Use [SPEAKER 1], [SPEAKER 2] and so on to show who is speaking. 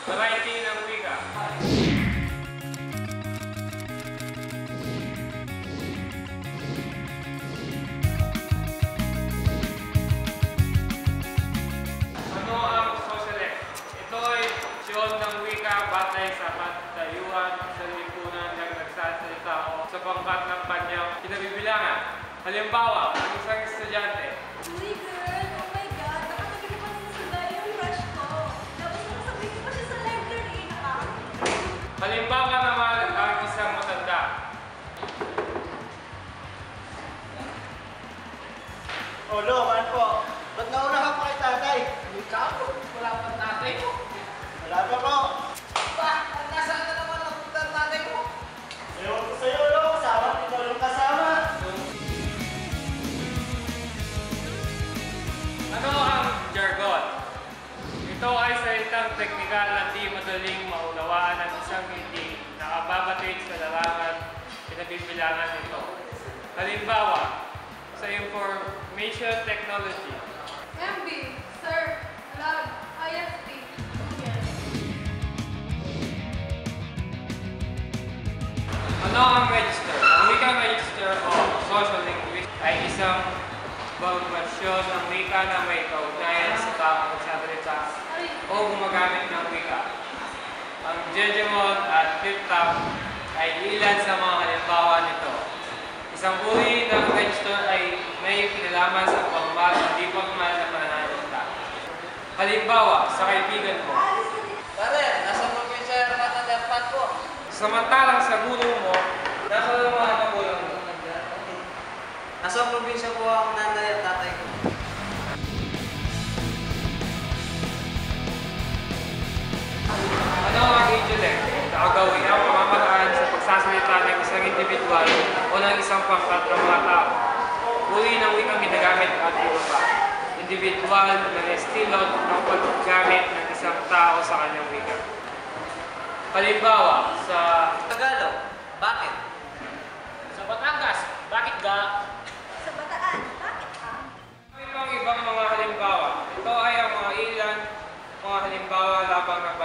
[SPEAKER 1] Variety ng wika. Ano ang socialist? Ito ay desisyon ng wika batay sa patayuan sa lipunan ng nagsasalita o sa pangkat ng kanyang kinabibilangan. Halimbawa, ang isang estudyante.
[SPEAKER 2] Uy, girl! Oh my God! Nakatabi na pa sa sandali yung rush ko. Tapos nakasabay ko pa siya sa library.
[SPEAKER 1] Halimbawa naman ang isang matanda.
[SPEAKER 3] O, Lo, man po. Ba't nauna ka pa kay tatay?
[SPEAKER 4] Ikaw, wala pa tatay mo.
[SPEAKER 3] Wala pa po.
[SPEAKER 4] Pa, nasaan na naman ang punta ng tatay mo?
[SPEAKER 3] Ewan ko sa'yo, Lo. Kasama, ikaw yung kasama.
[SPEAKER 1] Ano ang jargon? Ito ay salitang teknikal na di madaling maunawaan ng isang hindi nakababatid sa larangan pinabibilangan nito. Halimbawa, sa information technology.
[SPEAKER 2] MB, Sir, Lab, IST.
[SPEAKER 1] Ano ang register? Ang wikang register o social linguist ay isang formasyon ng wika na may kaugnayan sa taong nagsasalita o gumagamit ng wika. Ang Jejemon at Flip-Top ay ilan sa mga halimbawa nito. Isang uri ng register ay may kinalaman sa formal at di formal na pananalita. Halimbawa, sa kaibigan mo.
[SPEAKER 4] Pare, nasa probinsya naman ang dapat ko.
[SPEAKER 1] Samantalang sa guro mo, nasa mga magulang mo.
[SPEAKER 4] Nasa probinsya po ang nanay at tatay ko.
[SPEAKER 1] Ano ang intellect? Nakagawin ang pamamaraan sa pagsasalita ng isang individual o ng isang pangkat ng mga tao. Uri ng wikang ginagamit at iba pa. Individual ng estilo ng paggamit ng isang tao sa kanyang wika. Halimbawa, sa
[SPEAKER 4] Tagalog, bakit?
[SPEAKER 1] Sa Batangas, bakit ga?
[SPEAKER 2] Sa Bataan, bakit ka?
[SPEAKER 1] May pang ibang mga halimbawa. Ito ay ang mga ilan mga halimbawa labang ng